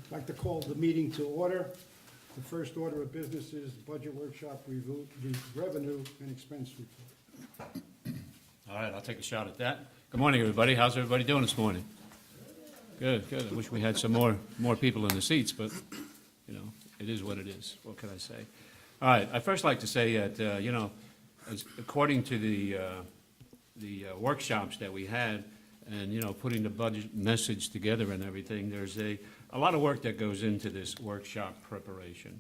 I'd like to call the meeting to order. The first order of business is budget workshop review, the revenue and expense report. All right, I'll take a shot at that. Good morning, everybody. How's everybody doing this morning? Good, good. I wish we had some more people in the seats, but, you know, it is what it is. What can I say? All right, I'd first like to say that, you know, according to the workshops that we had and, you know, putting the budget message together and everything, there's a lot of work that goes into this workshop preparation.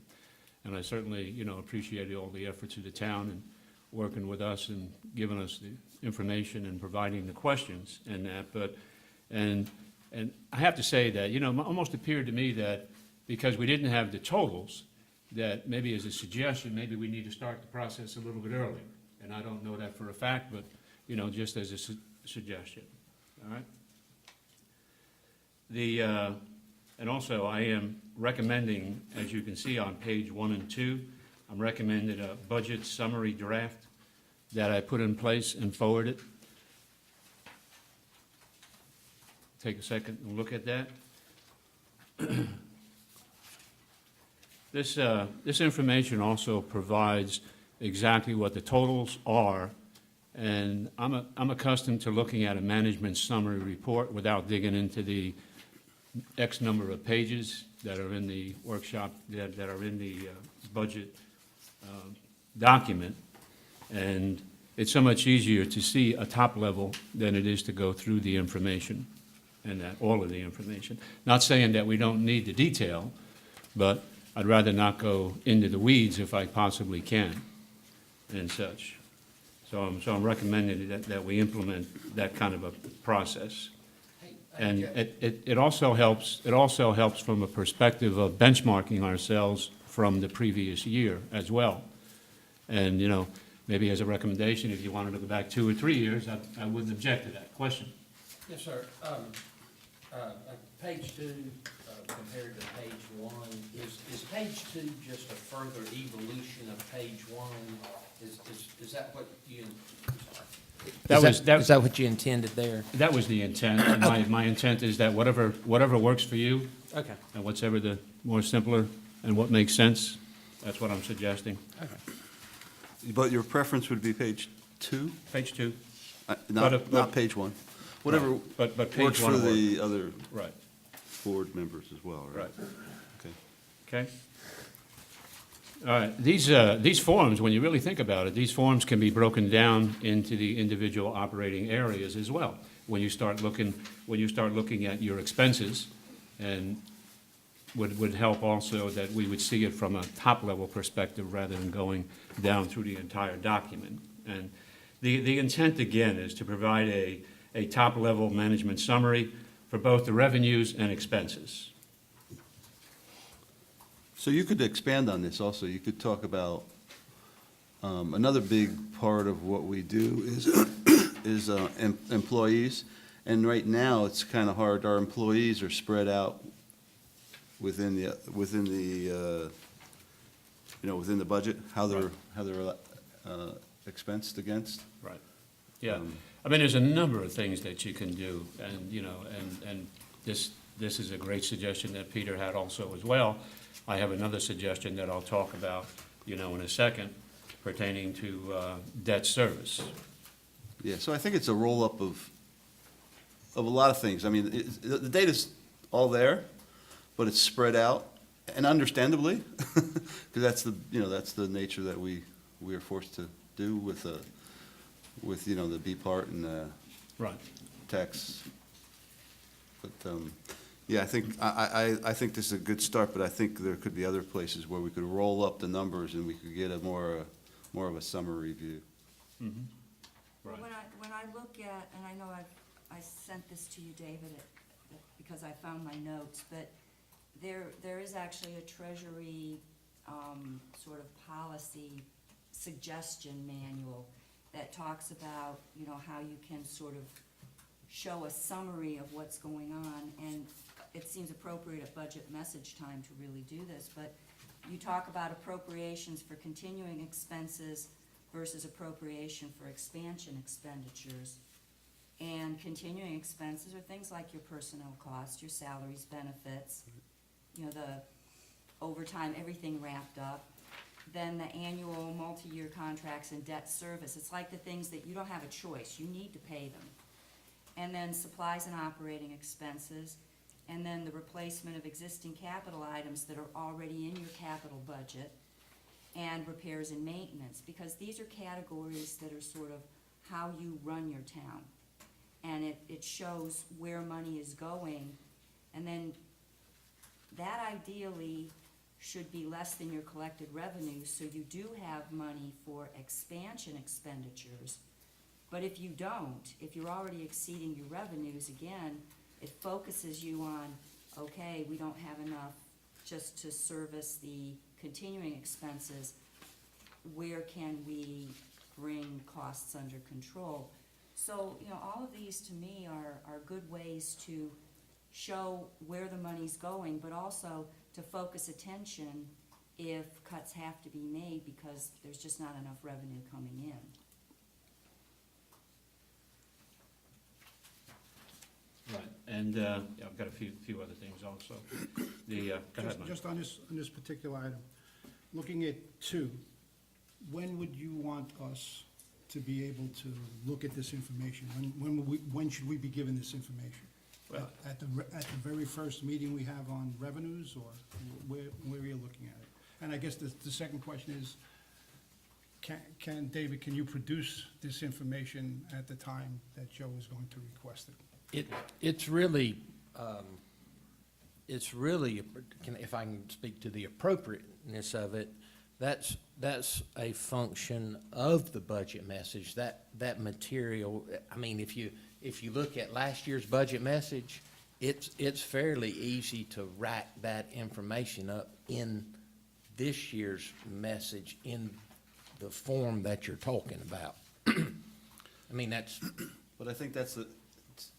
And I certainly, you know, appreciate all the efforts of the town and working with us and giving us the information and providing the questions and that. But, and I have to say that, you know, it almost appeared to me that because we didn't have the totals, that maybe as a suggestion, maybe we need to start the process a little bit earlier. And I don't know that for a fact, but, you know, just as a suggestion, all right? And also, I am recommending, as you can see on page 1 and 2, I'm recommending a budget summary draft that I put in place and forwarded. Take a second and look at that. This information also provides exactly what the totals are, and I'm accustomed to looking at a management summary report without digging into the X number of pages that are in the workshop, that are in the budget document, and it's so much easier to see a top level than it is to go through the information and that all of the information. Not saying that we don't need the detail, but I'd rather not go into the weeds if I possibly can and such. So I'm recommending that we implement that kind of a process. And it also helps from a perspective of benchmarking ourselves from the previous year as well. And, you know, maybe as a recommendation, if you wanted to go back 2 or 3 years, I wouldn't object to that. Question? Yes, sir. Page 2 compared to page 1, is page 2 just a further evolution of page 1? Is that what you? Is that what you intended there? That was the intent, and my intent is that whatever works for you, Okay. and whatever the more simpler and what makes sense, that's what I'm suggesting. Okay. But your preference would be page 2? Page 2. Not page 1? Whatever But page works 1 for will the other Right, board members as well, right? right. Okay. Okay? All right, these forms, when you really think about it, these forms can be broken down into the individual operating areas as well. When you start looking at your expenses, and would help also that we would see it from a top-level perspective rather than going down through the entire document. And the intent, again, is to provide a top-level management summary for both the revenues and expenses. So you could expand on this also. You could talk about, another big part of what we do is employees. And right now, it's kind of hard. Our employees are spread out within the budget, how they're expensed against. Right. Yeah. I mean, there's a number of things that you can do, and, you know, and this is a great suggestion that Peter had also as well. I have another suggestion that I'll talk about, you know, in a second, pertaining to debt service. Yeah, so I think it's a roll-up of a lot of things. I mean, the data's all there, but it's spread out, and understandably, because that's the nature that we are forced to do with you know, the B part and the Right. tax. But yeah, I think this is a good start, but I think there could be other places where we could roll up the numbers and we could get a more of a summary view. Mm-hmm. Well, Right. when I look at, and I know I sent this to you, David, because I found my notes, but there is actually a Treasury sort of policy suggestion manual that talks about, you know, how you can sort of show a summary of what's going on, and it seems appropriate at budget message time to really do this, but you talk about appropriations for continuing expenses versus appropriation for expansion expenditures. And continuing expenses are things like your personnel costs, your salaries, benefits, you know, the overtime, everything wrapped up. Then the annual multi-year contracts and debt service, it's like the things that you don't have a choice, you need to pay them. And then supplies and operating expenses, and then the replacement of existing capital items that are already in your capital budget, and repairs and maintenance, because these are categories that are sort of how you run your town. And it shows where money is going, and then that ideally should be less than your collected revenue, so you do have money for expansion expenditures. But if you don't, if you're already exceeding your revenues, again, it focuses you on, okay, we don't have enough just to service the continuing expenses. Where can we bring costs under control? So, you know, all of these to me are good ways to show where the money's going, but also to focus attention if cuts have to be made because there's just not enough revenue coming in. Right, and yeah, I've got a few other things also. Go ahead, Mike. Just on this particular item, looking at 2, when would you want us to be able to look at this information? When should we be given this information? Well- At the very first meeting we have on revenues, or where are you looking at it? And I guess the second question is, David, can you produce this information at the time that Joe is going to request it? It's really, if I can speak to the appropriateness of it, that's a function of the budget message, that material. I mean, if you look at last year's budget message, it's fairly easy to rack that information up in this year's message in the form that you're talking about. I mean, that's, But I think that's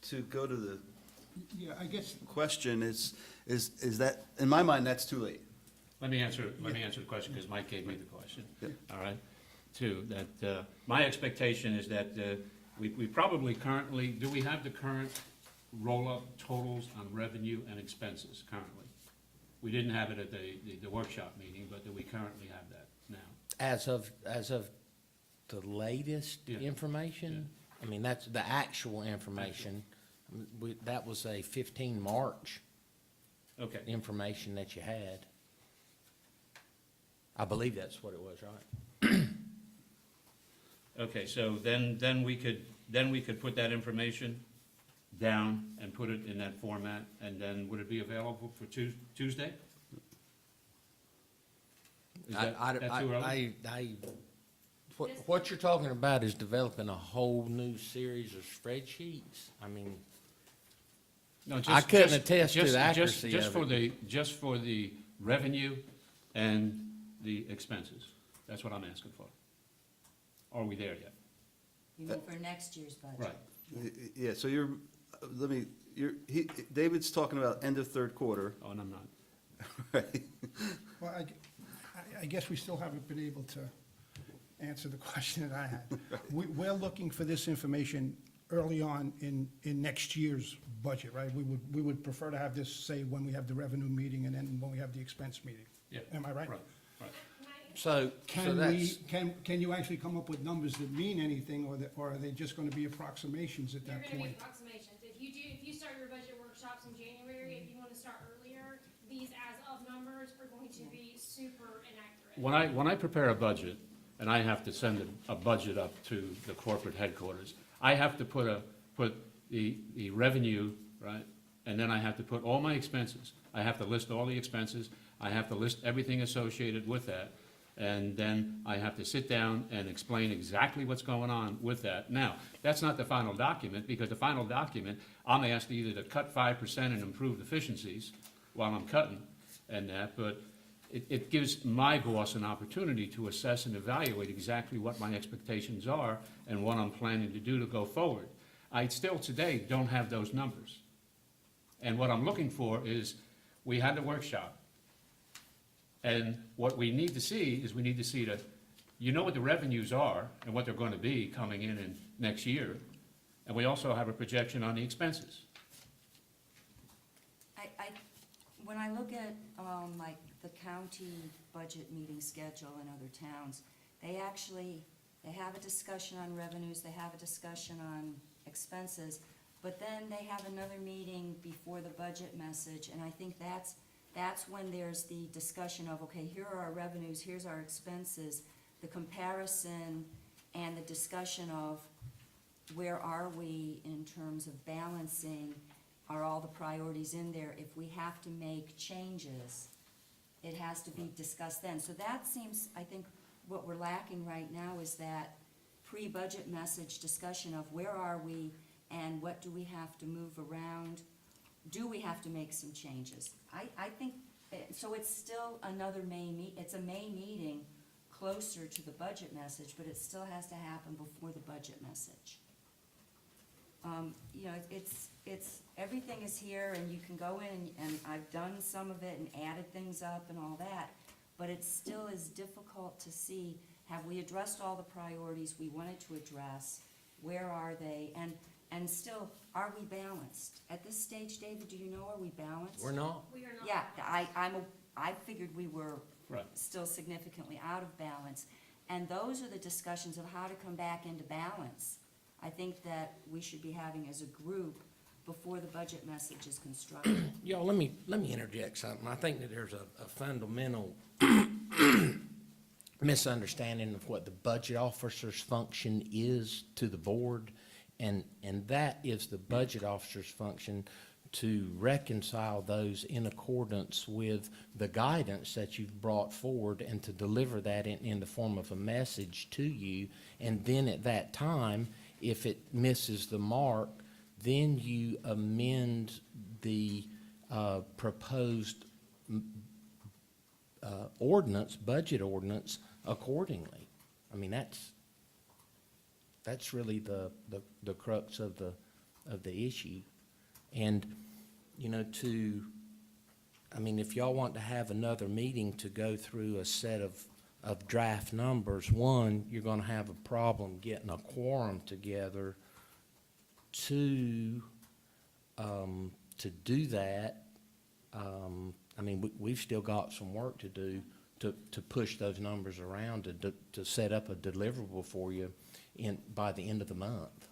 to go to the Yeah, I guess, question is that, in my mind, that's too late. Let me answer the question, because Mike gave me the question. Yep. All right, too, that, my expectation is that, we probably currently, do we have the current roll-up totals on revenue and expenses currently? We didn't have it at the workshop meeting, but do we currently have that now? as of the latest Yeah. information, I mean, that's the actual information. That was a 15 March Okay, information that you had. I believe that's what it was, right? okay, so then we could put that information down and put it in that format, and then would it be available for Tuesday? Is that too early? What you're talking about is developing a whole new series of spreadsheets. I mean, No, I couldn't attest to the accuracy Just of for it. just for the revenue and the expenses. That's what I'm asking for. Are we there yet? You mean for next year's budget? Right. Yeah, so David's talking about end of third quarter, Oh, and I'm not. right? well, I guess we still haven't been able to answer the question that I had. We're looking for this information early on in next year's budget, right? We would prefer to have this, say, when we have the revenue meeting and then when we have the expense meeting. Yeah. Am I right? Right, right. so that's, Can you actually come up with numbers that mean anything, or are they just gonna be approximations at They're that gonna be point? approximations. If you start your budget workshops in January, if you wanna start earlier, these as-of numbers are going to be super inaccurate. When I prepare a budget, and I have to send a budget up to the corporate headquarters, I have to put the revenue, right? And then I have to put all my expenses. I have to list all the expenses. I have to list everything associated with that. And then I have to sit down and explain exactly what's going on with that. Now, that's not the final document, because the final document, I'm asked either to cut 5% and improve efficiencies while I'm cutting and that, but it gives my boss an opportunity to assess and evaluate exactly what my expectations are and what I'm planning to do to go forward. I still today don't have those numbers. And what I'm looking for is, we had the workshop. And what we need to see is that, you know what the revenues are and what they're going to be coming in next year. And we also have a projection on the expenses. when I look at, like, the county budget meeting schedule in other towns, they have a discussion on revenues, they have a discussion on expenses, but then they have another meeting before the budget message, and I think that's when there's the discussion of, okay, here are our revenues, here's our expenses, the comparison and the discussion of where are we in terms of balancing, are all the priorities in there? If we have to make changes, it has to be discussed then. So that seems, I think, what we're lacking right now is that pre-budget message discussion of where are we and what do we have to move around? Do we have to make some changes? I think, so it's still another it's a May meeting closer to the budget message, but it still has to happen before the budget message. You know, everything is here, and you can go in, and I've done some of it and added things up and all that, but it still is difficult to see, have we addressed all the priorities we wanted to address? Where are they? And still, are we balanced? At this stage, David, do you know, are we balanced? We're not. We are not. Yeah, I figured we were still significantly out of balance. And those are the discussions of how to come back into balance. I think that we should be having as a group before the budget message is constructed. Y'all, let me interject something. I think that there's a fundamental misunderstanding of what the budget officer's function is to the board, and that is the budget officer's function to reconcile those in accordance with the guidance that you've brought forward and to deliver that in the form of a message to you. And then at that time, if it misses the mark, then you amend the proposed budget ordinance accordingly. I mean, that's really the crux of the issue. And, you know, if y'all want to have another meeting to go through a set of draft numbers, one, you're gonna have a problem getting a quorum together. Two, to do that, we've still got some work to do to push those numbers around, to set up a deliverable for you by the end of the month.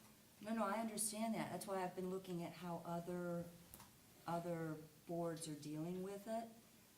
No, I understand that. That's why I've been looking at how other boards are dealing with it.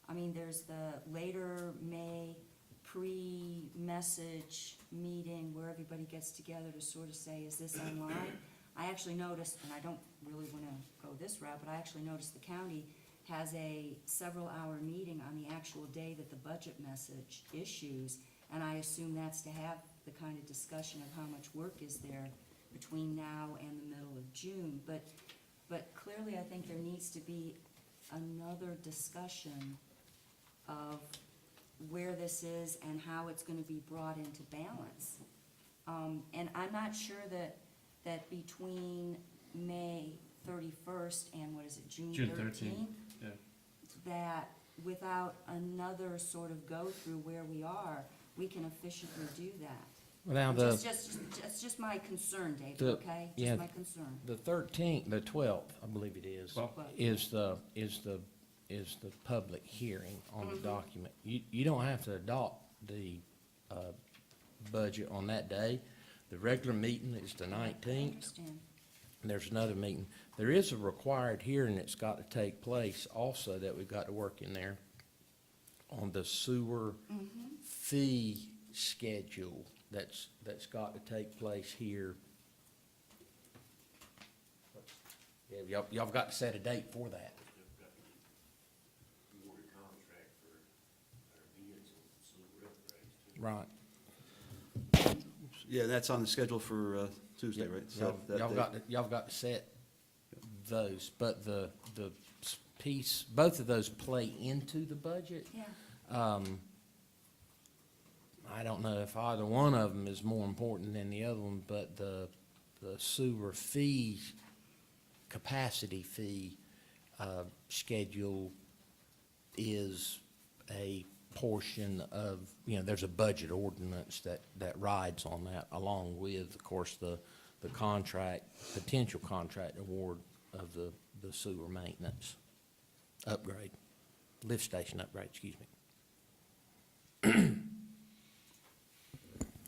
I mean, there's the later May pre-message meeting where everybody gets together to sort of say, is this online? I actually noticed, and I don't really want to go this route, but I actually noticed the county has a several-hour meeting on the actual day that the budget message issues, and I assume that's to have the kind of discussion of how much work is there between now and the middle of June. But clearly, I think there needs to be another discussion of where this is and how it's gonna be brought into balance. And I'm not sure that between May 31st and, what is it, June 13th? Yeah. That without another sort of go-through where we are, we can efficiently do that. Now, It's just my concern, David, okay? yeah, Just my concern. the 12th, I believe it is, Well- is the public hearing on the document. You don't have to adopt the budget on that day. The regular meeting is the I 19th. understand. And there's another meeting. There is a required hearing that's got to take place also that we've got to work in there on the sewer fee schedule that's got to take place here. Yeah, y'all got to set a date for that. Right. Yeah, that's on the schedule for Tuesday, right? So that Y'all day. got to set those, but the piece, both of those play into the budget. Yeah. I don't know if either one of them is more important than the other one, but the sewer fee, capacity fee, schedule is a portion of, there's a budget ordinance that rides on that, along with, of course, the potential contract award of the sewer maintenance upgrade. lift station upgrade, excuse me.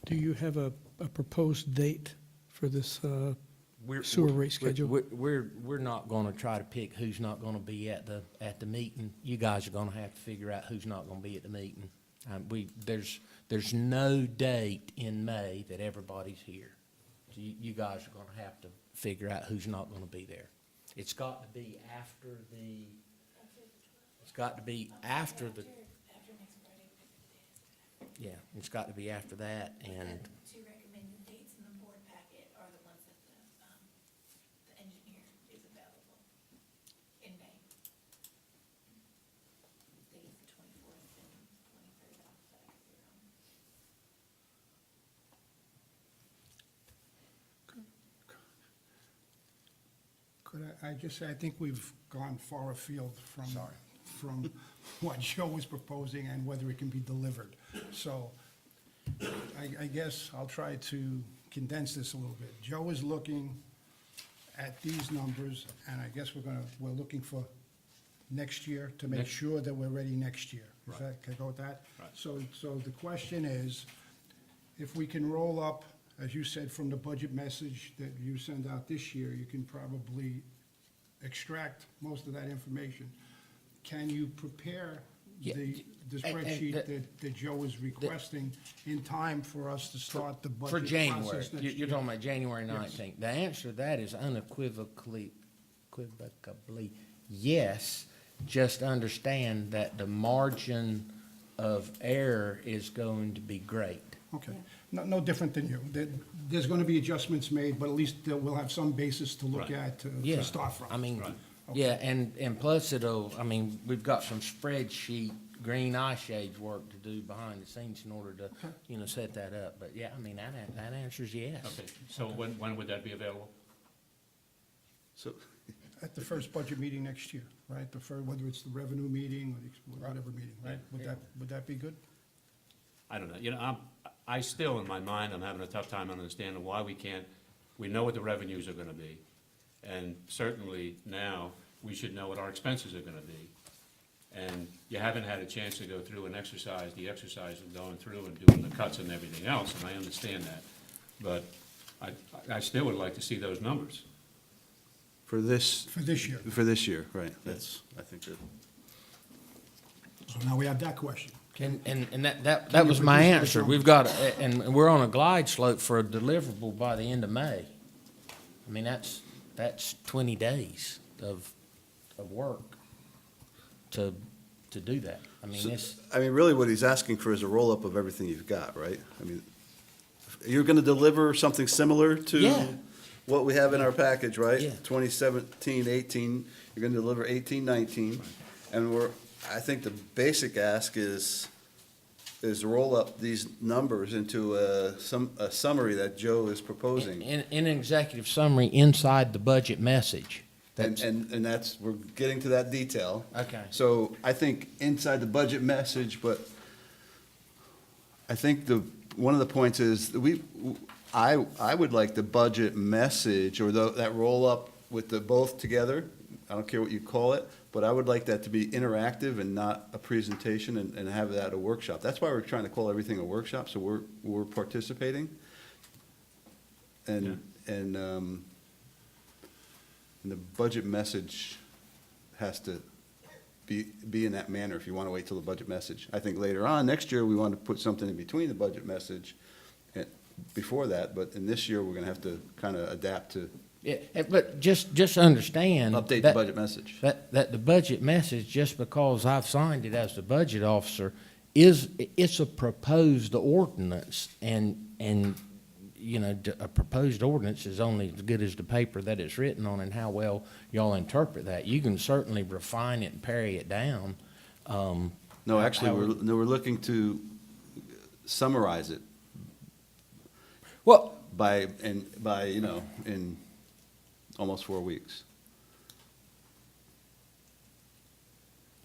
Do you have a proposed date for this We're- sewer we're- rate schedule? We're not gonna try to pick who's not gonna be at the meeting. You guys are gonna have to figure out who's not gonna be at the meeting. There's no date in May that everybody's here. So you guys are gonna have to figure out who's not gonna be there. It's got to be after the, it's got to be after the, yeah, it's got to be after that, and Two recommended dates in the board packet are the ones that the engineer is available in May. Date is the 24th and 23rd outside of your Could I just say, I think we've gone far afield from what Joe was proposing and whether it can be delivered. So I guess I'll try to condense this a little bit. Joe is looking at these numbers, and I guess we're looking for next year to make Next- sure that we're ready next year. Is Right. that, can I go with that? Right. So the question is, if we can roll up, as you said, from the budget message that you send out this year, you can probably extract most of that information. Can you prepare Yeah, the and spreadsheet the- that Joe is requesting in time for us to start the budget for process January, next you're year? talking about January Yes. 19th. The answer to that is unequivocally, yes. Just understand that the margin of error is going to be great. Okay, no different than you. There's going to be adjustments made, but at least we'll have some basis to look Right. at to Yeah, start from. I mean, Right. yeah, and plus we've got some spreadsheet, green eye shades work to do behind the scenes in order to, set that up. But yeah, that answer's yes. Okay, so when would that be available? So, At the first budget meeting next year, right? Whether it's the revenue meeting or whatever meeting, right? Would that be good? I don't know, I still, in my mind, I'm having a tough time understanding why we know what the revenues are gonna be. And certainly now, we should know what our expenses are gonna be. And you haven't had a chance to go through and exercise of going through and doing the cuts and everything else, and I understand that. But I still would like to see those numbers. for this, For this year. right, that's, I think that. So now we have that question. And that Can you was my produce those answer. numbers? We've got, and we're on a glide slope for a deliverable by the end of May. I mean, that's 20 days of work to do that. I mean, it's, Really what he's asking for is a roll-up of everything you've got, right? I mean, you're gonna deliver something similar to Yeah. what we have in our package, right? Yeah. 2017, 18, you're gonna deliver 18, 19, and I think the basic ask is roll up these numbers into a summary that Joe is proposing. in an executive summary inside the budget message. That's, And that's, we're getting to that detail. okay. So I think inside the budget message, but I think one of the points is that I would like the budget message or that roll up with the both together. I don't care what you call it, but I would like that to be interactive and not a presentation and have that a workshop. That's why we're trying to call everything a workshop, so we're participating. And the budget message has to be in that manner if you want to wait till the budget message. I think later on, next year, we want to put something in between the budget message and before that, but in this year, we're going to have to kind of adapt to Yeah, but just understand. update the that- budget message. That the budget message, just because I've signed it as the budget officer, it's a proposed ordinance, and, a proposed ordinance is only as good as the paper that it's written on and how well y'all interpret that. You can certainly refine it and parry it down. No, actually, how- we're looking to summarize it Well, in almost 4 weeks.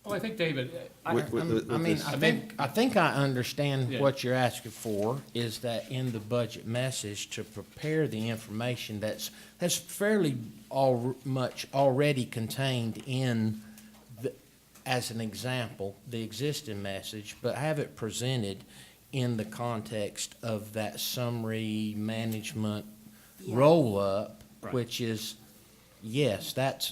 Well, I think, David, I think I understand Yeah. what you're asking for, is that in the budget message to prepare the information that's fairly much already contained in as an example, the existing message, but have it presented in the context of that summary management Yeah. roll-up, Right. which is, yes, that's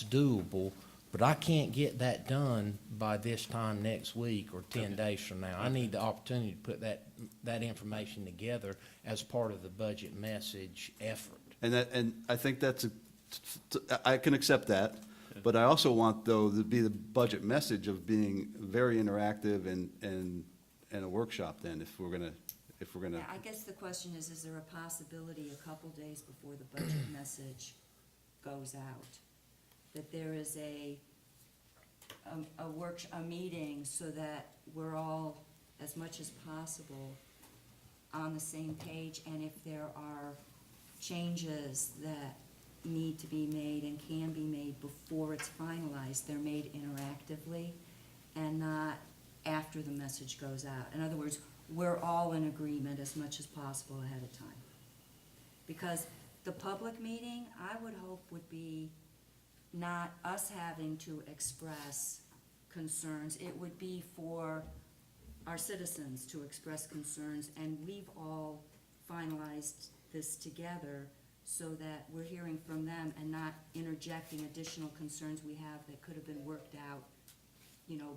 doable, but I can't get that done by this time next week or 10 days from now. I need the opportunity to put that information together as part of the budget message effort. And I think I can accept that, but I also want, though, to be the budget message of being very interactive and a workshop then, if we're gonna, Yeah, I guess the question is there a possibility a couple days before the budget message goes out, that there is a meeting so that we're all, as much as possible, on the same page, and if there are changes that need to be made and can be made before it's finalized, they're made interactively and not after the message goes out. In other words, we're all in agreement as much as possible ahead of time. Because the public meeting, I would hope, would be not us having to express concerns. It would be for our citizens to express concerns, and we've all finalized this together so that we're hearing from them and not interjecting additional concerns we have that could have been worked out,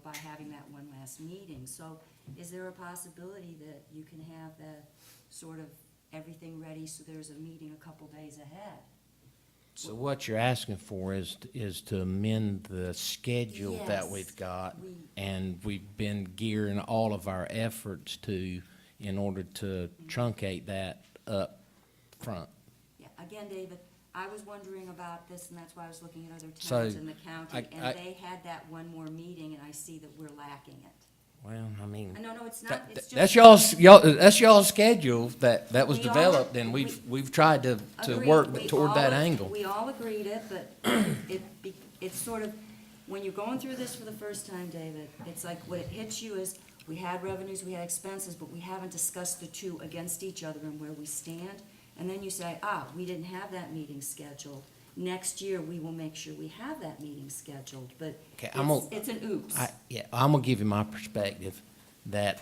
by having that one last meeting. So is there a possibility that you can have that sort of everything ready so there's a meeting a couple days ahead? So what you're asking for is to amend the schedule that Yes, we've got, we- and we've been gearing all of our efforts in order to truncate that up front. Yeah, again, David, I was wondering about this, and that's why I was looking at other So, towns in the county, I- and they had that one more meeting, and I see that we're lacking it. Well, I mean, No, it's not, that- it's just. that's y'all's schedule that was We all- developed, and we've tried to Agreed. work We toward all that ag- angle. We all agreed it, but it's sort of, when you're going through this for the first time, David, it's like what it hits you is, we had revenues, we had expenses, but we haven't discussed the two against each other and where we stand. And then you say, we didn't have that meeting scheduled. Next year, we will make sure we have that meeting scheduled, but Okay, it's an oops. I'm gonna give you my perspective, that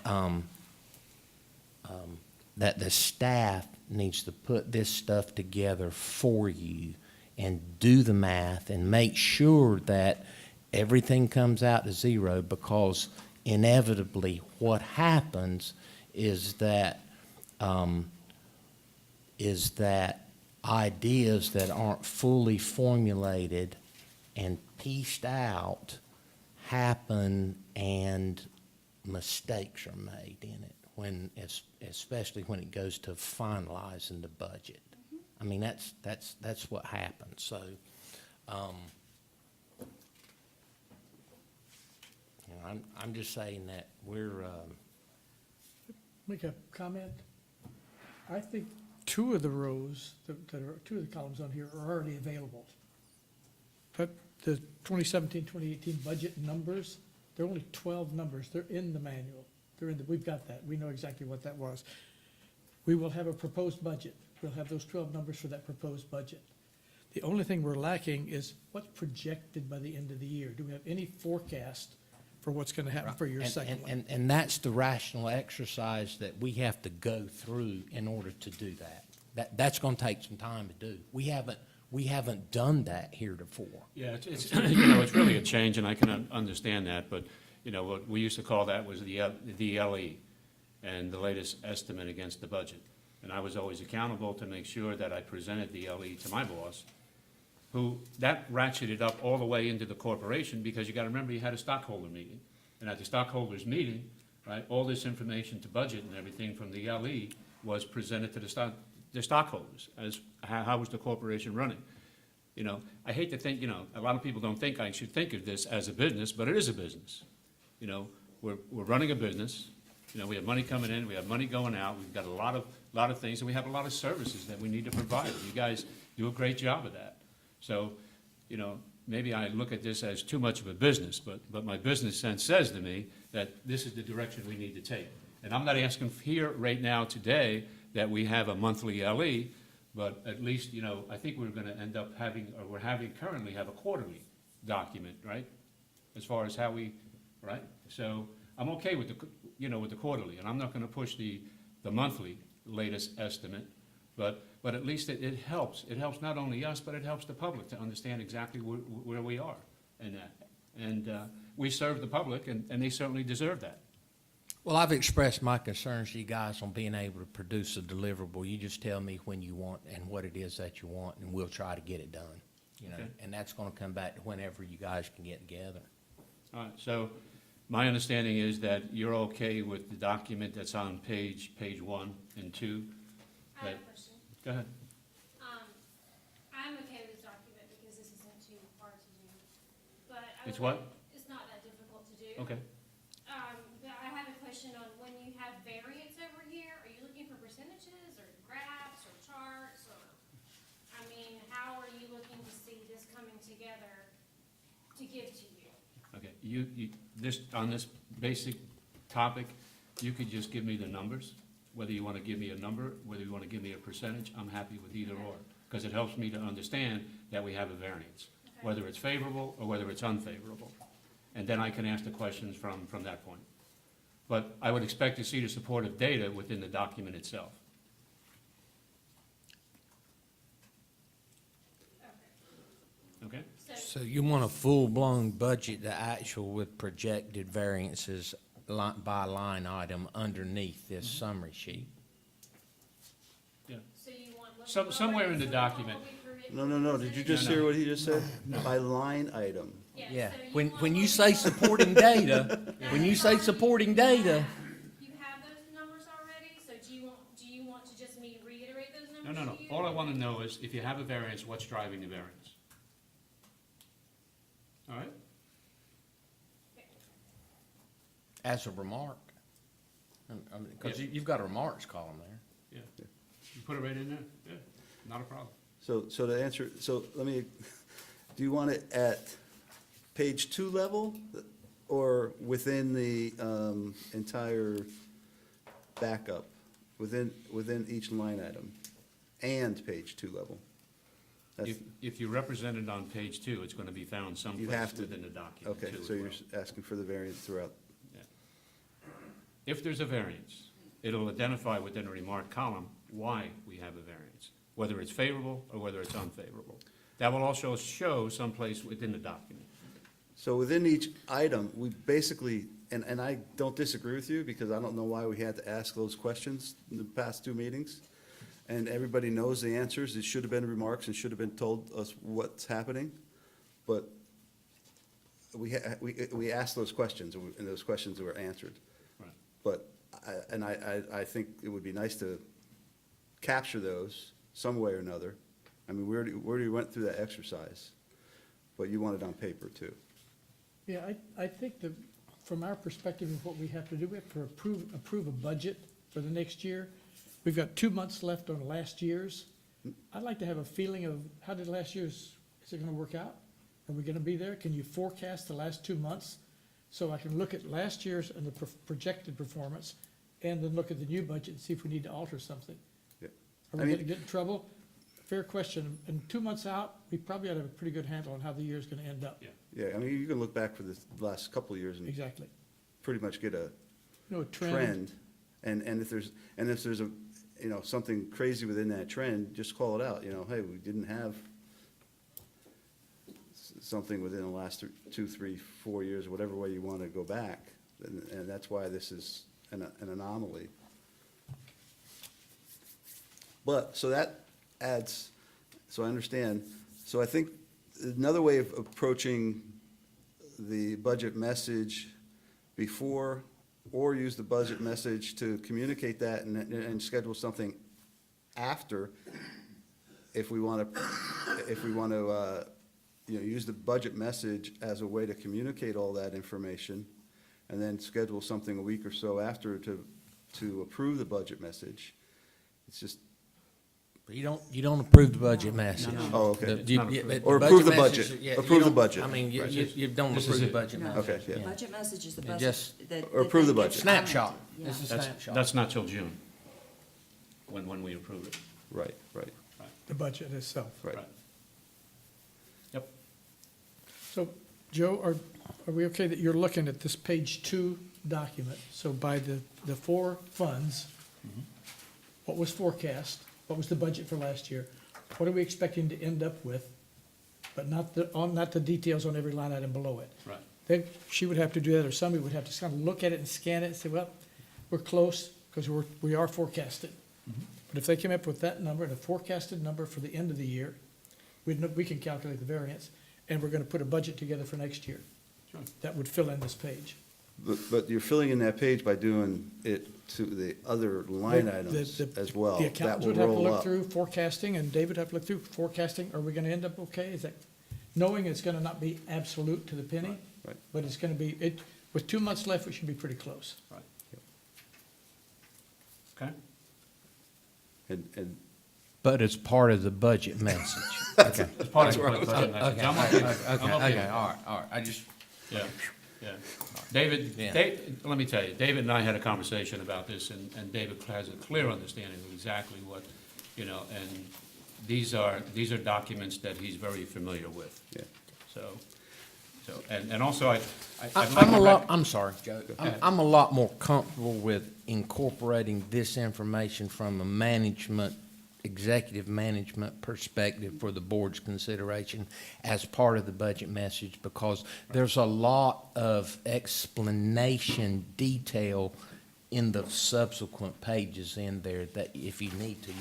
that the staff needs to put this stuff together for you and do the math and make sure that everything comes out to zero, because inevitably what happens is that ideas that aren't fully formulated and pieced out happen, and mistakes are made in it, especially when it goes to finalizing the budget. I mean, that's what happens, so, I'm just saying that we're, Make a comment? I think two of the rows, two of the columns on here are already available. But the 2017, 2018 budget numbers, there are only 12 numbers. They're in the manual. We've got that. We know exactly what that was. We will have a proposed budget. We'll have those 12 numbers for that proposed budget. The only thing we're lacking is what's projected by the end of the year. Do we have any forecast for what's going to happen for your second one? And that's the rational exercise that we have to go through in order to do that. That's gonna take some time to do. We haven't done that heretofore. Yeah, it's it's really a change, and I can understand that, but, what we used to call that was the LE, and the latest estimate against the budget. And I was always accountable to make sure that I presented the LE to my boss, that ratcheted up all the way into the corporation, because you gotta remember, you had a stockholder meeting. And at the stockholders meeting, right, all this information to budget and everything from the LE was presented to the stockholders as how was the corporation running. I hate to think, a lot of people don't think I should think of this as a business, but it is a business. We're running a business, we have money coming in, we have money going out, we've got a lot of things, and we have a lot of services that we need to provide. You guys do a great job of that. So, maybe I look at this as too much of a business, but my business sense says to me that this is the direction we need to take. And I'm not asking here right now today that we have a monthly LE, but at least, I think we're gonna end up having, or currently have a quarterly document, right? as far as how we, right? So I'm okay with with the quarterly, and I'm not gonna push the monthly latest estimate, but at least it helps. It helps not only us, but it helps the public to understand exactly where we are in that. And we serve the public, and they certainly deserve that. Well, I've expressed my concerns to you guys on being able to produce a deliverable. You just tell me when you want and what it is that you want, and we'll try to get it done. Okay. And that's gonna come back to whenever you guys can get together. All right, so my understanding is that you're okay with the document that's on page 1 and 2? I have a question. Go ahead. I'm okay with this document because this isn't too hard to do, but It's what? It's not that difficult to do. Okay. But I have a question on when you have variance over here, are you looking for percentages or graphs or charts or, I mean, how are you looking to see this coming together to give to you? Okay, on this basic topic, you could just give me the numbers, whether you want to give me a number, whether you want to give me a percentage, I'm happy with either or, because it helps me to understand that we have a variance, Okay. whether it's favorable or whether it's unfavorable. And then I can ask the questions from that point. But I would expect to see the supportive data within the document itself. Okay. Okay? So you want a full-blown budget, the actual with projected variances by line item underneath this summary sheet? Yeah. So you want. Somewhere in the document. No, did you just No, no. hear what he just said? By line item. Yeah, so when want you what say supporting data, when you say supporting data, You have those numbers already, so do you want to just me reiterate those numbers No. to you? All I want to know is, if you have a variance, what's driving the variance? All right? as a remark, because you've got a remarks column there. Yeah. You put it right in there? Yeah, not a problem. So to answer, so let me, do you want it at page 2 level or within the entire backup, within each line item and page 2 level? That's- If you represent it on page 2, it's going to be found You someplace have to. within the document, Okay, too, so as you're well. asking for the variance throughout. Yeah. If there's a variance, it'll identify within a remark column why we have a variance, whether it's favorable or whether it's unfavorable. That will also show someplace within the document. So within each item, we basically, and I don't disagree with you, because I don't know why we had to ask those questions in the past 2 meetings. And everybody knows the answers. It should have been remarks and should have been told us what's happening. But we asked those questions, and those questions were answered. Right. But, I think it would be nice to capture those some way or another. I mean, we already went through that exercise, but you want it on paper too. Yeah, I think that from our perspective of what we have to do, we have to approve a budget for the next year. We've got 2 months left on last year's. I'd like to have a feeling of, how did last year's, is it gonna work out? Are we gonna be there? Can you forecast the last 2 months? So I can look at last year's and the projected performance, and then look at the new budget and see if we need to alter something. Yeah. Are I we mean- gonna get in trouble? Fair question. And 2 months out, we probably ought to have a pretty good handle on how the year's gonna end up. Yeah. Yeah, I mean, you can look back for the last couple of years and Exactly. pretty much get a You know, a trend. And if there's a, something crazy within that trend, just call it out, hey, we didn't have something within the last 2, 3, 4 years, whatever way you want to go back, and that's why this is an anomaly. But, so that adds, so I understand, so I think another way of approaching the budget message before, or use the budget message to communicate that and schedule something after, if we want to, use the budget message as a way to communicate all that information, and then schedule something a week or so after to approve the budget message. It's just, But you don't approve the budget message. oh, okay. It's not approved. Or approve the budget. message, yeah, you Approve the don't- budget. I mean, Right. you don't This is approve the it. budget No. message. Okay, yeah. The budget message is the It budget. just- that- Or that approve the they get budget. Snapshot. commented. This is Yeah. snapshot. That's not till June, when we approve it. Right. The budget itself. Right. Yep. So, Joe, are we okay that you're looking at this page 2 document? So by the 4 funds, what was forecast, what was the budget for last year? What are we expecting to end up with? But not the details on every line item below it. Right. Then she would have to do that, or somebody would have to kind of look at it and scan it and say, well, we're close, because we are forecasted. But if they came up with that number and a forecasted number for the end of the year, we can calculate the variance, and we're gonna put a budget together for next year. Sure. That would fill in this page. But you're filling in that page by doing it to the other line The- items the- as well. The That accountants will would have to roll look up. through forecasting, and David would have to look through forecasting. Are we gonna end up okay? Is that, knowing it's gonna not be absolute to the penny? Right. But it's gonna be, with 2 months left, we should be pretty close. Right. Okay? And But it's part of the budget message. It's part of the budget message. Okay, I'm okay with it. I'm okay, with it. all right, I just, Yeah, yeah. David, Yeah. let me tell you, David and I had a conversation about this, and David has a clear understanding of exactly what, and these are documents that he's very familiar with. Yeah. So, and also I'd like I'm to a lot, I'm sorry, Joe. ahead. I'm a lot more comfortable with incorporating this information from a executive management perspective for the board's consideration as part of the budget message, because there's a lot of explanation, detail in the subsequent pages in there that if you need to,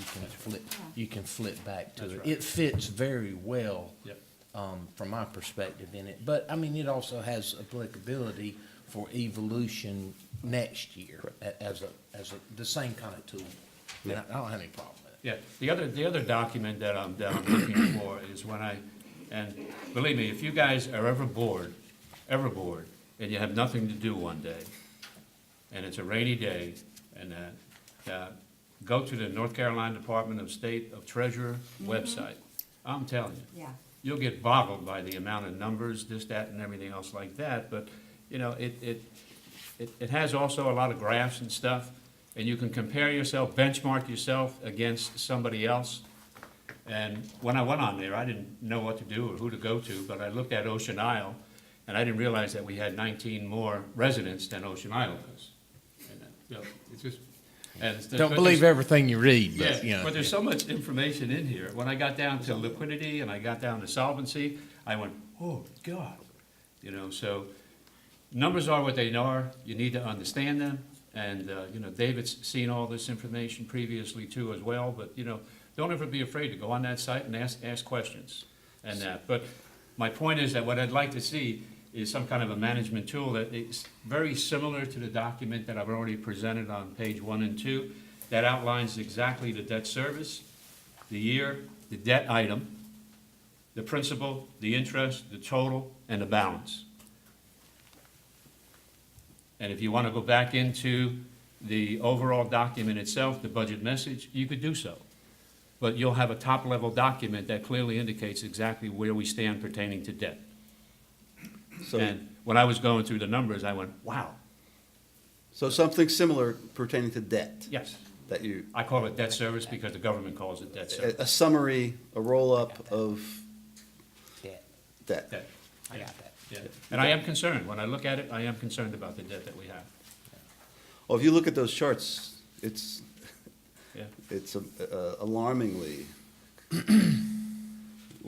you can flip back to That's it. right. It fits very well. Yep. From my perspective in it. But, I mean, it also has applicability for evolution next year the same kind of tool. And I don't have any problem with it. Yeah, the other document that I'm looking for is and believe me, if you guys are ever bored, and you have nothing to do one day, and it's a rainy day, and go to the North Carolina Department of State of Treasurer website. I'm telling you. Yeah. You'll get boggled by the amount of numbers, this, that, and everything else like that, but, it has also a lot of graphs and stuff, and you can compare yourself, benchmark yourself against somebody else. And when I went on there, I didn't know what to do or who to go to, but I looked at Ocean Isle, and I didn't realize that we had 19 more residents than Ocean Isle does. And, it's just, and it's- Don't believe everything you read, but, you yeah, know. but there's so much information in here. When I got down to liquidity and I got down to solvency, I went, oh, God. So numbers are what they are. You need to understand them. And, David's seen all this information previously too as well. But, don't ever be afraid to go on that site and ask questions and that. But my point is that what I'd like to see is some kind of a management tool that is very similar to the document that I've already presented on page 1 and 2, that outlines exactly the debt service, the year, the debt item, the principal, the interest, the total, and the balance. And if you want to go back into the overall document itself, the budget message, you could do so. But you'll have a top-level document that clearly indicates exactly where we stand pertaining to debt. so, And when I was going through the numbers, I went, wow, so something similar pertaining to debt, yes. that you, I call it debt service because the government calls it debt service. a summary, a roll-up of Debt. debt. Debt, I got that. yeah. And I am concerned, when I look at it, I am concerned about the debt that we have. Well, if you look at those charts, it's Yeah. Alarmingly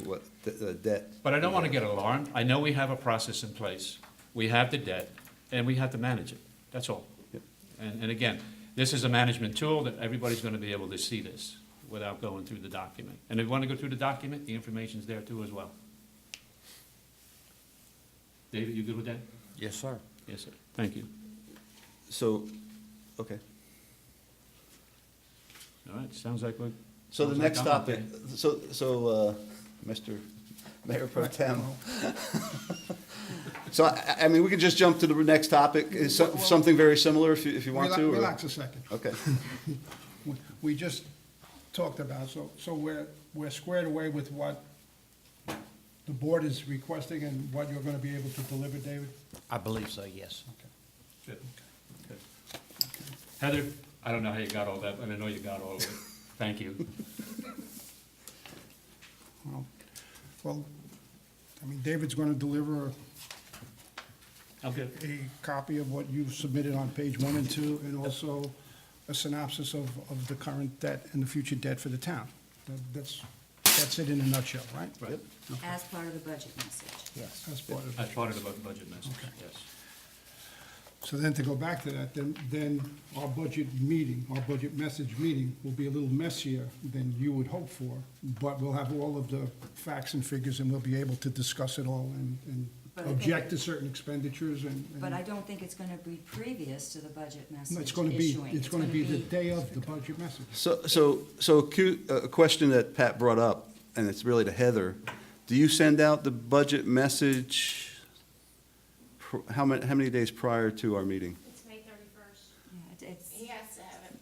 what the debt. But I don't want to get alarmed. I know we have a process in place. We have the debt, and we have to manage it. That's all. Yep. And again, this is a management tool that everybody's going to be able to see this without going through the document. And if you want to go through the document, the information's there too as well. David, you good with that? Yes, sir. Yes, sir. Thank you. So, okay. All right, sounds like we're. So the sounds like next I'm topic, okay. Mr. Mayor Pro Tem. So, I mean, we could just jump to the next topic, is something very similar if you want to? or- Relax a second. Okay, We just talked about, so we're squared away with what the board is requesting and what you're gonna be able to deliver, David? I believe so, yes. Good. Good. Heather, I don't know how you got all that, but I know you got all of it. Thank you. Well, I mean, David's gonna deliver Okay. a copy of what you've submitted on page 1 and 2, and also a synopsis of the current debt and the future debt for the town. That's it in a nutshell, right? Right. As part of the budget message. Yes. That's part of it. As part of the budget message, Okay. yes. So then to go back to that, then our budget meeting, our budget message meeting will be a little messier than you would hope for, but we'll have all of the facts and figures, and we'll be able to discuss it all and But I think object it- to certain expenditures and. But I don't think it's gonna be previous to the budget message No, it's gonna be, issuing. it's gonna be the day of the budget message. A question that Pat brought up, and it's really to Heather. Do you send out the budget message, how many days prior to our meeting? It's May 31st. Yeah, it's, He has to have it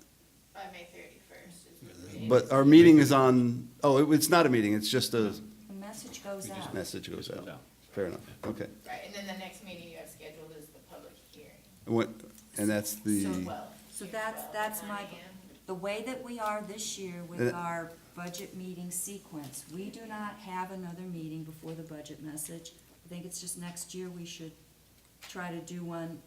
by May 31st. But our meeting is on, it's not a meeting, it's just a the message goes out. message goes Goes out. out. Fair enough, okay. Right, and then the next meeting you have scheduled is the public hearing. And that's the, So that's my, the way that we are this year with And- our budget meeting sequence, we do not have another meeting before the budget message. I think it's just next year we should try to do one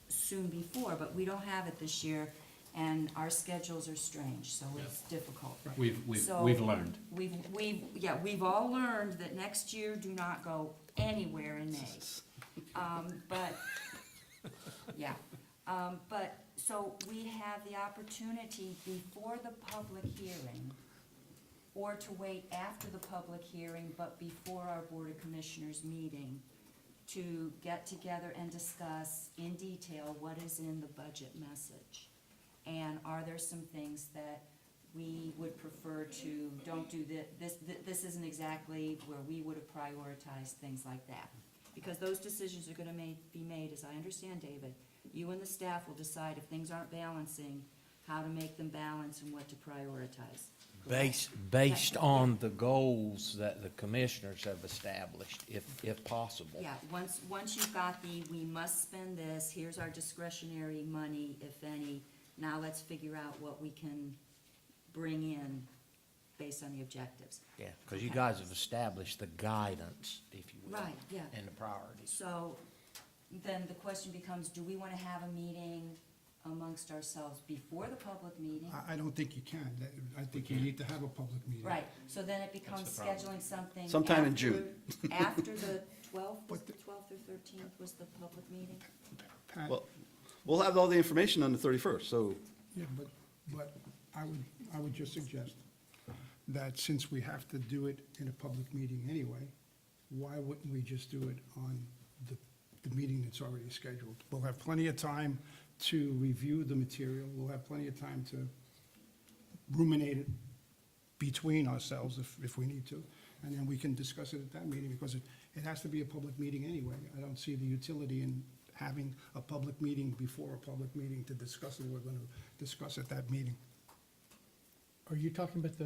soon before, but we don't have it this year, and our schedules are strange, so it's difficult. So- We've learned. We've all learned that next year do not go anywhere in May. So we have the opportunity before the public hearing, or to wait after the public hearing, but before our Board of Commissioners meeting, to get together and discuss in detail what is in the budget message. And are there some things that we would prefer to, don't do this isn't exactly where we would have prioritized, things like that. Because those decisions are gonna be made, as I understand, David, you and the staff will decide if things aren't balancing, how to make them balance and what to prioritize. Based on the goals that the commissioners have established, if possible. Yeah, once you've got we must spend this, here's our discretionary money, if any, now let's figure out what we can bring in based on the objectives. Yeah, because you guys have established the guidance, if you will. Right, yeah. And the priorities. So then the question becomes, do we want to have a meeting amongst ourselves before the public meeting? I don't think you can. I think you need to have a public meeting. Right, so then it becomes the problem. scheduling something. Sometime in after- June. After the 12th, was But the 12th or 13th was the public meeting? Pat, well, we'll have all the information on the 31st, so, yeah, but I would just suggest that since we have to do it in a public meeting anyway, why wouldn't we just do it on the meeting that's already scheduled? We'll have plenty of time to review the material, we'll have plenty of time to ruminate it between ourselves if we need to, and then we can discuss it at that meeting, because it has to be a public meeting anyway. I don't see the utility in having a public meeting before a public meeting to discuss what we're gonna discuss at that meeting. Are you talking about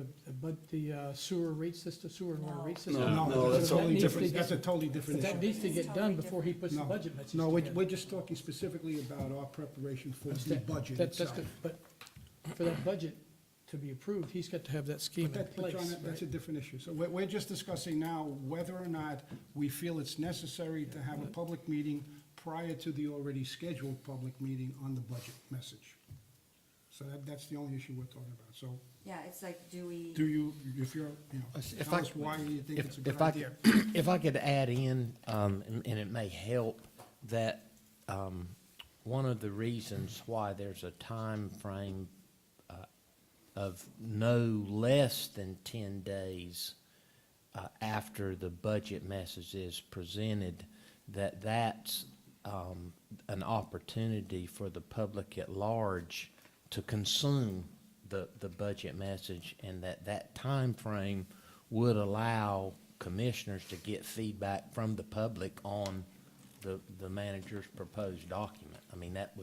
the sewer rate system, sewer and water rate system? No, that's So that totally needs to different, get- that's a totally different But that issue. needs to get done before he puts the No, budget message No, together. we're just talking specifically about our preparation for the Understand. budget That's itself. good. But for that budget to be approved, he's got to have that scheme But in that, but place. John, that's a right? different issue. So we're just discussing now whether or not we feel it's necessary to have a public meeting prior to the already scheduled public meeting on the budget message. So that's the only issue we're talking about. So Yeah, it's like, do we? do you, if you're, If tell I- us why you think it's a good If I idea. If I could add in, and it may help, that one of the reasons why there's a time frame of no less than 10 days after the budget message is presented, that's an opportunity for the public at large to consume the budget message, and that time frame would allow commissioners to get feedback from the public on the manager's proposed document. I mean, that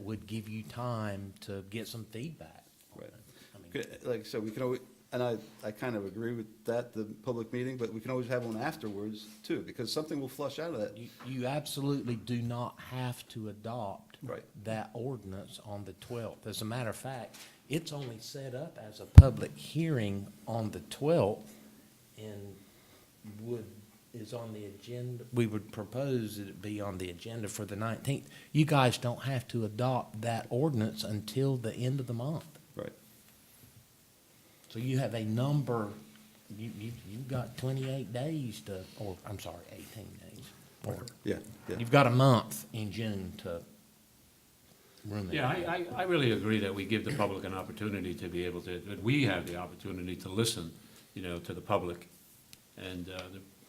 would give you time to get some feedback. on Right. it. I mean, okay, like, so we can always, and I kind of agree with that, the public meeting, but we can always have one afterwards too, because something will flush out of that. You absolutely do not have to adopt Right. that ordinance on the 12th. As a matter of fact, it's only set up as a public hearing on the 12th, and is on the agenda, we would propose that it be on the agenda for the 19th. You guys don't have to adopt that ordinance until the end of the month. Right. So you have a number, you've got 28 days to, or, I'm sorry, 18 days. Or Yeah, yeah. you've got a month in June to ruminate. Yeah, I really agree that we give the public an opportunity to be able to, that we have the opportunity to listen, you know, to the public. And there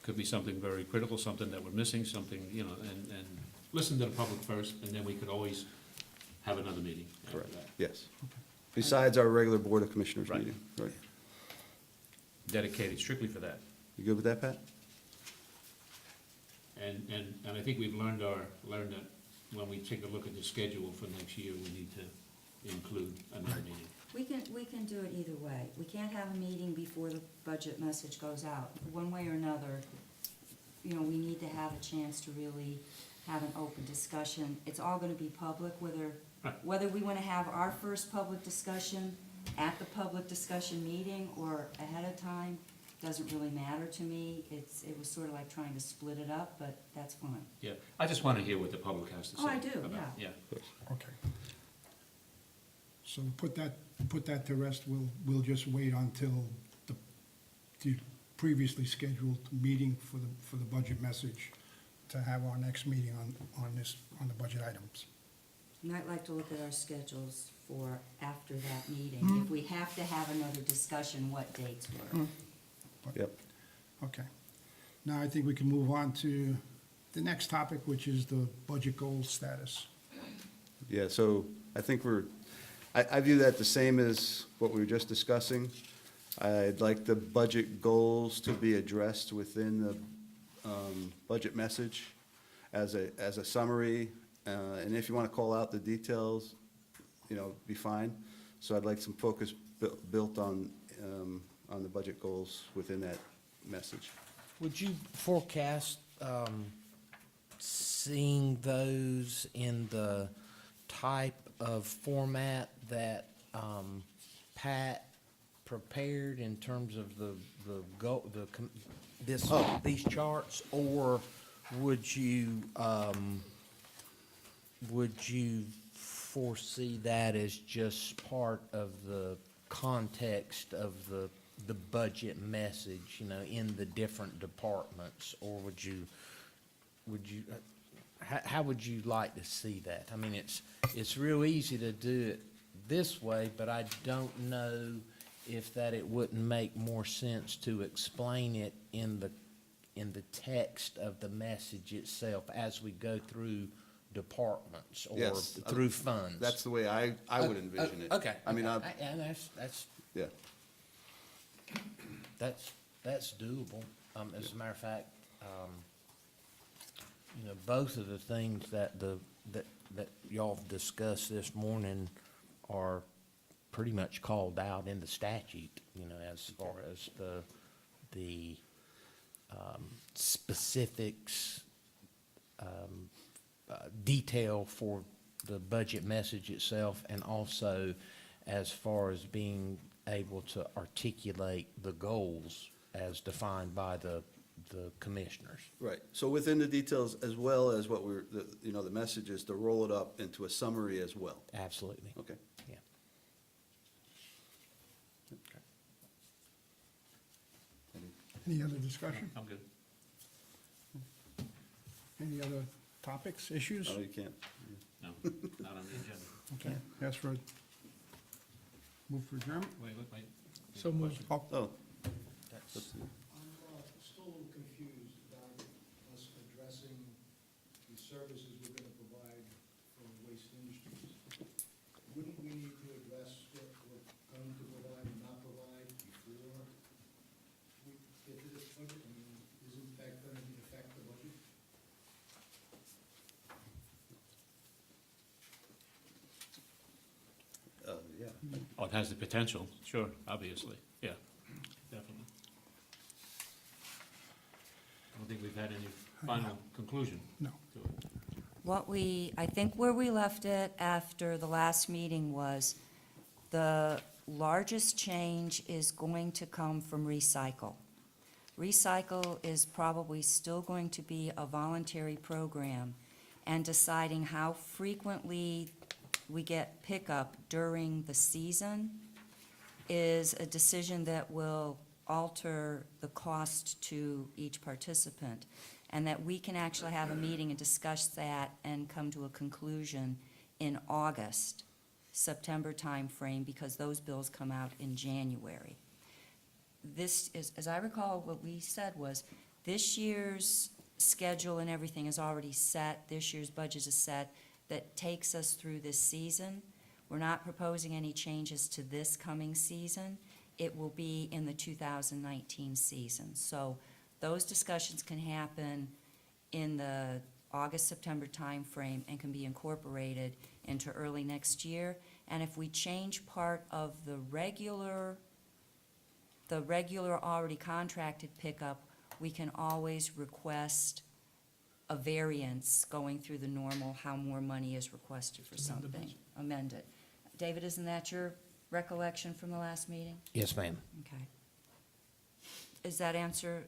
could be something very critical, something that we're missing, something, you know, and listen to the public first, and then we could always have another meeting after Correct, that. yes. Besides our regular Board of Commissioners Right. meeting, right. Dedicated strictly for that. You good with that, Pat? And I think we've learned that when we take a look at the schedule for next year, we need to include another meeting. We can do it either way. We can't have a meeting before the budget message goes out. One way or another, you know, we need to have a chance to really have an open discussion. It's all gonna be public, whether we wanna have our first public discussion at the public discussion meeting or ahead of time, doesn't really matter to me. It was sort of like trying to split it up, but that's fine. Yeah, I just want to hear what the public has to say. Oh, I do, about it. yeah. Okay. So put that to rest, we'll just wait until the previously scheduled meeting for the budget message to have our next meeting on the budget items. You might like to look at our schedules for after that meeting. If we have to have another discussion, what dates were. Yep. Okay. Now I think we can move on to the next topic, which is the budget goal status. Yeah, so I think I view that the same as what we were just discussing. I'd like the budget goals to be addressed within the budget message as a summary, and if you want to call out the details, you know, be fine. So I'd like some focus built on the budget goals within that message. Would you forecast seeing those in the type of format that Pat prepared in terms of these charts? Or would you foresee that as just part of the context of the budget message, you know, in the different departments? Or would you, how would you like to see that? I mean, it's real easy to do it this way, but I don't know if that it wouldn't make more sense to explain it in the text of the message itself as we go through departments or Yes. through funds. That's the way I would envision it. Okay. I mean, And that's yeah, That's doable. As a matter of fact, you know, both of the things that y'all have discussed this morning are pretty much called out in the statute, you know, as far as the specifics, detail for the budget message itself, and also as far as being able to articulate the goals as defined by the commissioners. right. So within the details, as well as what the message is to roll it up into a summary as well. Absolutely, Okay. yeah. Any other discussion? I'm good. Any other topics, issues? Oh, you can't. No, not on the agenda. Okay, ask for, move for adjournment? Wait. So moved. Oh, Oh, That's- I'm still a little confused about us addressing the services we're gonna provide for waste industries. Wouldn't we need to address what we're going to provide and not provide before we get to this budget? I mean, isn't that gonna affect the budget? yeah. Oh, it has the potential, sure, obviously, yeah, definitely. I don't think we've had any final conclusion no. to it. I think where we left it after the last meeting was the largest change is going to come from recycle. Recycle is probably still going to be a voluntary program, and deciding how frequently we get pickup during the season is a decision that will alter the cost to each participant, and that we can actually have a meeting and discuss that and come to a conclusion in August, September timeframe, because those bills come out in January. This is, as I recall, what we said was, this year's schedule and everything is already set, this year's budget is set, that takes us through this season. We're not proposing any changes to this coming season. It will be in the 2019 season. So those discussions can happen in the August, September timeframe and can be incorporated into early next year. And if we change part of the regular already contracted pickup, we can always request a variance going through the normal, how more money is requested for Amend the something. budget. Amend it. David, isn't that your recollection from the last meeting? Yes, ma'am. Okay. Is that answer,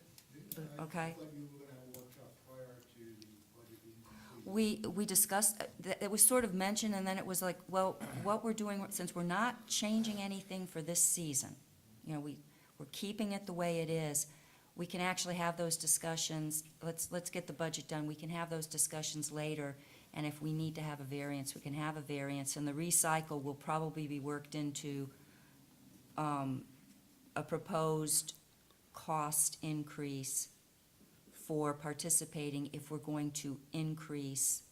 okay? I thought you were gonna have a workshop prior to the budget being complete. We discussed, it was sort of mentioned, and then it was like, well, what we're doing, since we're not changing anything for this season, you know, we're keeping it the way it is, we can actually have those discussions, let's get the budget done, we can have those discussions later, and if we need to have a variance, we can have a variance, and the recycle will probably be worked into a proposed cost increase for participating if we're going to increase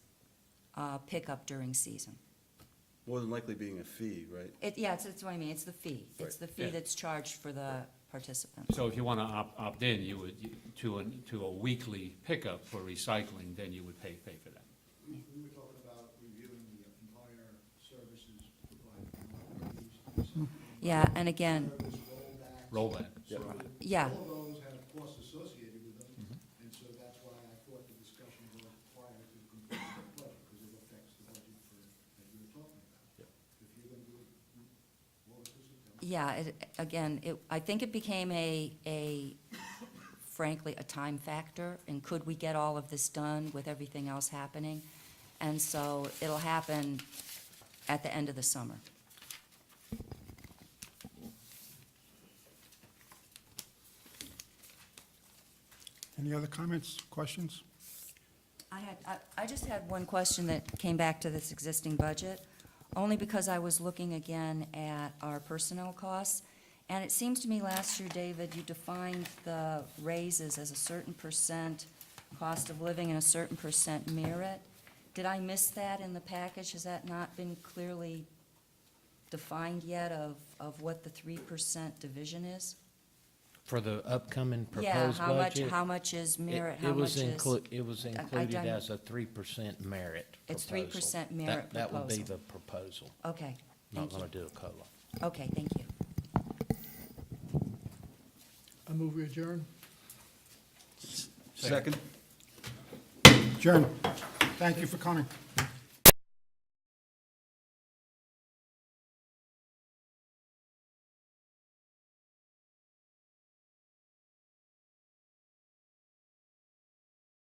pickup during season. More than likely being a fee, right? That's what I mean, it's the fee. It's the fee Yeah. that's charged for the participants. So if you want to opt in, you would, to a weekly pickup for recycling, then you would pay for that. We were talking about reviewing the entire services provided. Yeah, and again, Service Rollback. rollback. Yep. So yeah, all of those have costs associated with them, and so that's why I thought the discussion was prior to the completion of the budget, because it affects the budget that you were talking about. Yep. If you're gonna do it, August or September. yeah, I think it became frankly, a time factor, and could we get all of this done with everything else happening? And so it'll happen at the end of the summer. Any other comments, questions? I just had one question that came back to this existing budget, only because I was looking again at our personnel costs. And it seems to me last year, David, you defined the raises as a certain percent cost of living and a certain percent merit. Did I miss that in the package? Has that not been clearly defined yet of what the 3% division is? For the upcoming Yeah, proposed budget. how much is merit, it how was much is? It was included done- as a 3% merit It's proposal. 3% merit That would be proposal. the proposal. Okay, Not thank you. gonna do a COLA. Okay, thank you. I move we adjourn. Second? Adjourn. Thank you for coming.